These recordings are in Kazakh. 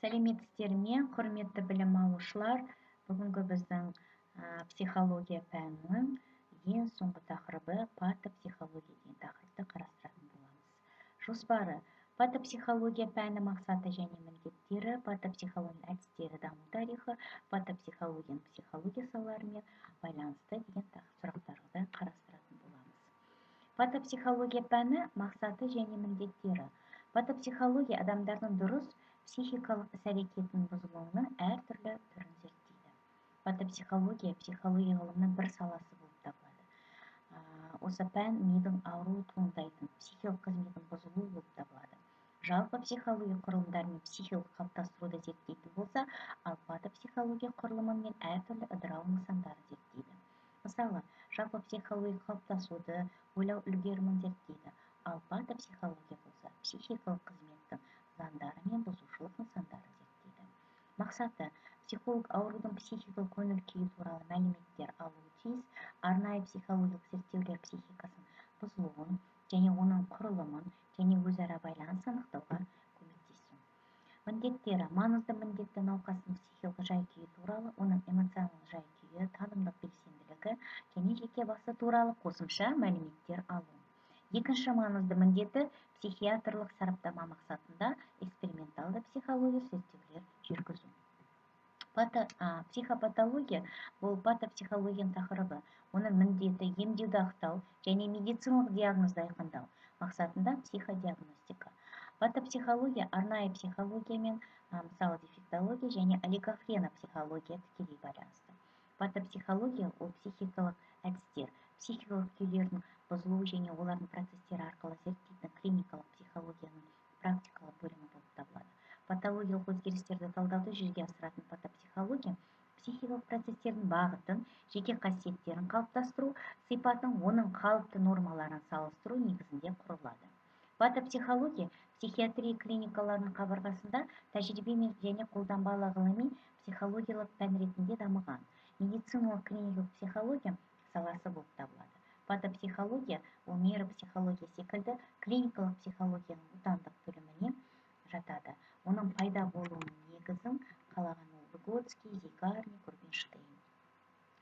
Сәлеметсіздер ме, құрметті білім алушылар? Бүгінгі біздің психология пәнінің ең соңғы тақырыбы патопсихология деген тақырыпты қарастыратын боламыз. Жоспары: патопсихология пәні мақсаты және міндеттері, патопсихологияның әдістері, даму тарихы, патопсихологияның психология салаларымен байланысты деген сұрақтарды қарастыратын боламыз. Патопсихология пәні мақсаты және міндеттері. Патопсихология адамдардың дұрыс психикалық іс-әрекетінің бұзылуының әртүрлі түрін зерттейді. Патопсихология психология ғылымының бір саласы болып табылады. Осы пән мидың ауруы туындайтын психикалық қызметінің бұзылуы болып табылады. Жалпы психология құрылымдары мен психикалық қалыптастыруды зерттейтін болса, ал патопсихология құрылымы мен әртүрлі ыдырау нысандарын зерттейді. Мысалы, жалпы психология қалыптасуды, ойлау үлгерімін зерттейді, ал патопсихология болса психикалық қызметтің заңдары мен бұзушылық нысандарын зерттейді. Мақсаты: психолог аурудың психикалық көңіл-күйі туралы мәліметтер алуы тиіс, арнайы психологиялық зерттеулер психикасын бұзылуын және оның құрылымын және өзара байланыс анықтауға көмектесу. Міндеттері: маңызды міндетті науқастың психикалық жай-күйі туралы, оның эмоционалдық жай-күйі, танымдық белсенділігі және жеке басы туралы қосымша мәліметтер алу. Екінші маңызды міндеті психиатрлық сараптама мақсатында эксперименталды психология зерттеулер жүргізу. Психопатология бұл патопсихологияның тақырыбы. Оның міндеті емдеуді ақтау және медициналық диагнозды айқындау мақсатында психодиагностика. Патопсихология арнайы психологиямен, мысалы дефектология және олигофрена психология тікелей байланысты. Патопсихология ол психикалық әдістер, психикалық күйлердің бұзылуы және олардың процестері арқылы зерттейтін клиникалық психологияның практикалық бөлімі болып табылады. Патологиялық өзгерістерді талдауды жүзеге асыратын патопсихология психикалық процестердің бағытын, жеке қасиеттерін қалыптастыру, сипатын, оның қалыпты нормаларын салыстыру негізінде құрылады. Патопсихология психиатрия клиникаларының қабырғасында тәжірибемен және қолданбалы ғылыми психологиялық пән ретінде дамыған медициналық клиникалық психология саласы болып табылады. Патопсихология ол нейропсихология секілді клиникалық психологияның отандық бөліміне жатады. Оның пайда болуының негізін қалаған Выгодский, Зигарник, Рубинштейн.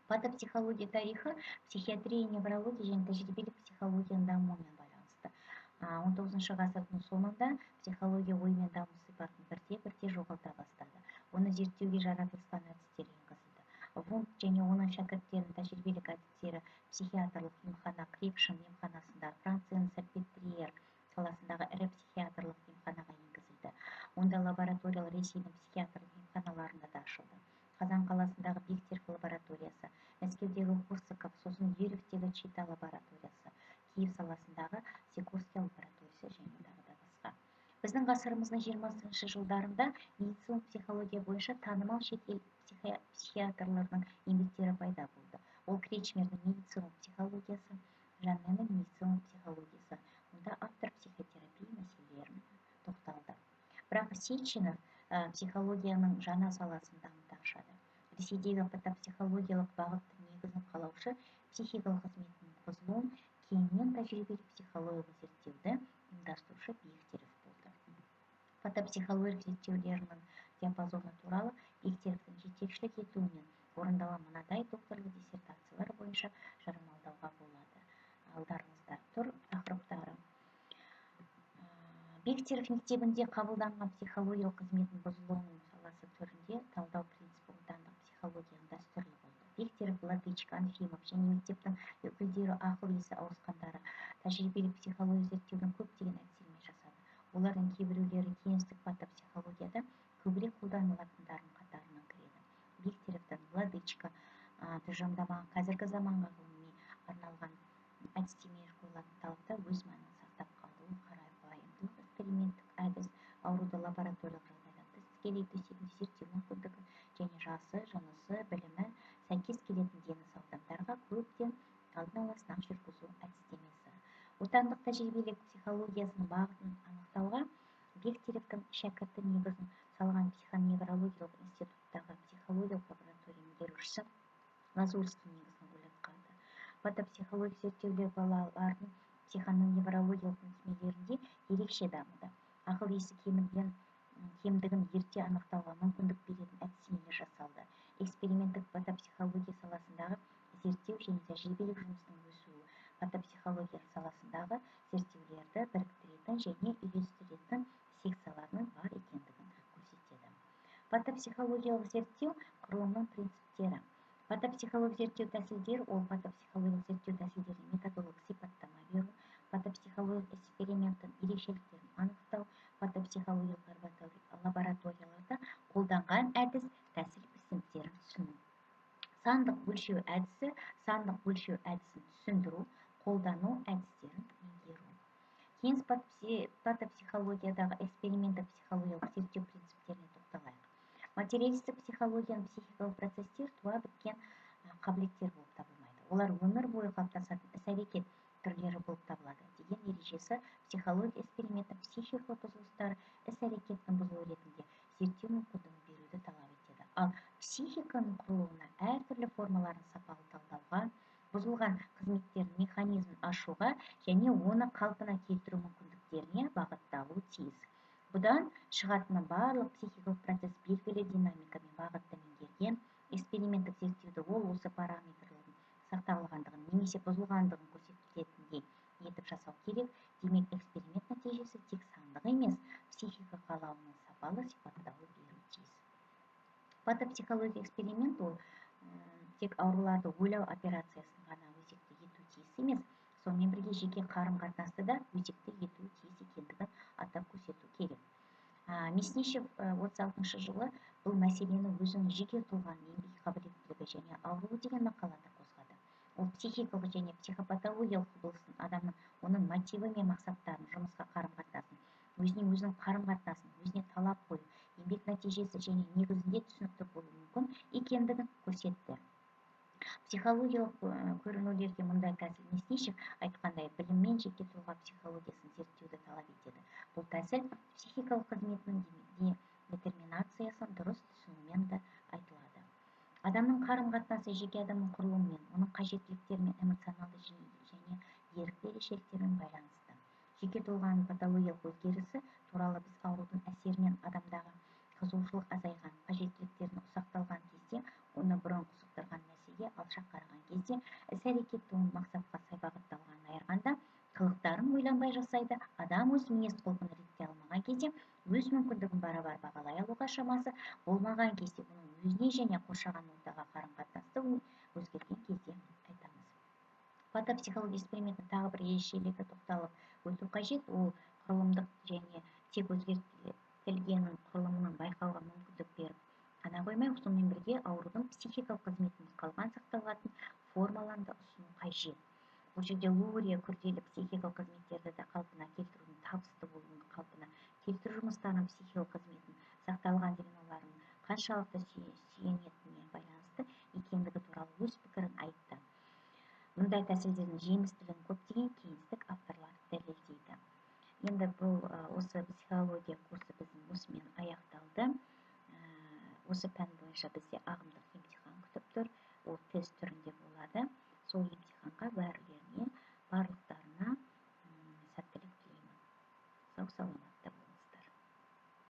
Патопсихология тарихы психиатрия, неврология және тәжірибелік психологияның дамуымен байланысты. 19 ғасырдың соңында психология ой мен даму сипатын бірте-бірте жоғалта бастады. Оны зерттеуге жаратылыстану әдістері енгізілді. Вунт және оның шәкірттерінің тәжірибелік әдістері психиатрлық емхана Крепшин емханасында, Францияның Сальпетриер қаласындағы ірі психиатрлық емханаға енгізілді. Онда лабораториялар Ресейдің психиатрлық емханаларында да ашылды. Қазан қаласындағы Бехтерев лабораториясы, Мәскеудегі Корсаков, сосын Юрьевтегі Чита лабораториясы, Киев саласындағы Сикорский лабораториясы және тағы да басқа. Біздің ғасырымыздың 20-шы жылдарында медициналық психология бойынша танымал шетел психиатрларының еңбектері пайда болды. Ол Кречмердің медициналық психологиясы, Жанненің медициналық психологиясы. Онда автор психотерапия мәселелерін тоқталды. Бірақ Сеченов психологияның жаңа саласын дамыта ашады. Ресейдегі патопсихологиялық бағыттың негізін қалаушы психикалық қызметінің бұзылуын кейіннен тәжірибелік психологиялық зерттеуді ұйымдастырушы Бехтерев болды. Патопсихологиялық зерттеулерінің диапазоны туралы Бехтеревтің жетекшілік етуімен орындалған мынадай докторлық диссертациялар бойынша жариялауға болады. Алдарыңызда тұр тақырыптары. Бехтерев мектебінде қабылданған психологиялық қызметтің бұзылуының саласы түрінде талдау принципі отандық психологияның дәстүрлі болды. Бехтерев, Владычко, Анфимов және мектептің өкілдері ақыл-есі ауысқандары тәжірибелік психология зерттеудің көптеген әдістермен жасады. Олардың кейбіреулері кеңестік патопсихологияда көбірек қолданылатындардың қатарына кіреді. Бехтеревтің Владычко тұжырымдамаған қазіргі заманға ғылыми арналған әдістемелер қойылатын талапта өз мәнін сақтап қалуы қарапайымдылық, эксперименттік әдіс, ауруды лабораториялық жағдайдан тыс тікелей төсегінде зерттеу мүмкіндігі және жасы, жынысы, білімі сәйкес келетін дені сау адамдарға көптен алдын ала сынақ жүргізу әдістемесі. Отандық тәжірибелік психологиясының бағытын анықтауға Бехтеревтің шәкірті негізін салған психоневрологиялық институттағы психологиялық лаборатория меңгерушісі Лазурский негізін ойлап қалды. Патопсихология зерттеулер балалардың психоневрологиялық мекемелерінде ерекше дамыды. Ақыл-есі кеміген кемдігін ерте анықтауға мүмкіндік беретін әдістемелер жасалды. Эксперименттік патопсихология саласындағы зерттеу және тәжірибелік жұмыстың өсуі патопсихология саласындағы зерттеулерді біріктіретін және үйлестіретін секцияларының бар екендігін көрсетеді. Патопсихологиялық зерттеу құрылымның принциптері. Патопсихологиялық зерттеу тәсілдері ол патопсихологиялық зерттеу тәсілдеріне методологиялық сипаттама беру, патопсихологиялық эксперименттің ерекшеліктерін анықтау, патопсихологиялық лабораторияларда қолданған әдіс тәсіл принциптерін түсіну. Сандық өлшеу әдісі, сандық өлшеу әдісін түсіндіру, қолдану әдістерін меңгеру. Кейін патопсихологиядағы эксперименттік психологиялық зерттеу принциптеріне тоқталайық. Материалистік психологияның психикалық процесстер туа біткен қабілеттер болып табылмайды. Олар өмір бойы қалыптасатын іс-әрекет түрлері болып табылады деген ережесі психология эксперименттің психикалық бұзылыстары іс-әрекеттің бұзылуы ретінде зерттеу мүмкіндігін беруді талап етеді. Ал психиканың құрылуына әртүрлі формаларын сапалы талдауға, бұзылған қызметтердің механизмін ашуға және оны қалпына келтіру мүмкіндіктеріне бағытталуы тиіс. Бұдан шығатыны барлық психикалық процесс белгілі динамикамен бағытты меңгерген, эксперименттік зерттеуді ол осы параметрлердің сақталғандығын немесе бұзылғандығын көрсететіндей етіп жасау керек. Демек, эксперимент нәтижесі тек сандық емес, психика қалауының сапалы сипаттауы беруі тиіс. Патопсихология эксперимент ол тек ауруларды ойлау операциясын ғана өзекті ету тиіс емес, сонымен бірге жеке қарым-қатынасты да өзекті ету тиіс екендігін атап көрсету керек. Мясничев 36 жылы бұл мәселені өзінің жеке тұлғаның еңбек қабілеттілігі және ауруы деген мақалада қозғады. Ол психикалық және психопатологиялық құбылысын, адамның оның мотиві мен мақсаттарын, жұмысқа қарым-қатынасын, өзінің қарым-қатынасын, өзіне талап қою, еңбек нәтижесі және негізінде түсінікті болуы мүмкін екендігін көрсетті. Психологиялық көрінулерге мұндай тәсіл Мясничев айтқандай біліммен жеке тұлға психологиясын зерттеуді талап етеді. Бұл тәсіл психикалық қызметінің детерминациясын дұрыс түсінумен де айтылады. Адамның қарым-қатынасы жеке адамның құрылымымен, оның қажеттіліктерімен, эмоционалды және ерік ерекшеліктерімен байланысты. Жеке тұлғаның патологиялық өзгерісі туралы біз аурудың әсерінен адамдағы қызығушылық азайған, қажеттіліктердің ұсақталған кезде, оны бұрын қызықтырған нәрсеге алшақ қараған кезде, іс-әрекетті оның мақсатқа сай бағытталғанын айырғанда, қылықтарын ойланбай жасайды. Адам өз мінез-құлқын ретке алмаған кезде, өз мүмкіндігін барабар бағалай алуға шамасы болмаған кезде, оның өзіне және қоршаған ортаға қарым-қатынасты өзгерген кезде айтамыз. Патопсихология эксперименттің тағы бір ерекшелігі тоқталып өту қажет. Ол құрылымдық және тек өзгертілгеннің құрылымының байқауға мүмкіндік беріп қана қоймай, сонымен бірге аурудың психикалық қызметінде қалған сақталатын формаларын да ұсыну қажет. Бұл жерде Лурия күрделі психикалық қызметтерді де қалпына келтірудің табысты болуын, қалпына келтіру жұмыстарының психикалық қызметін сақталған зерноларын қаншалықты сүйенетініне байланысты екендігі туралы өз пікірін айтты. Мұндай тәсілдердің жемістілігін көптеген кеңестік авторлар дәлелдейді. Енді бұл осы психология курсы біздің осымен аяқталды. Осы пән бойынша бізде ағымдық емтихан күтіп тұр. Ол тест түрінде болады. Сол емтиханға барлық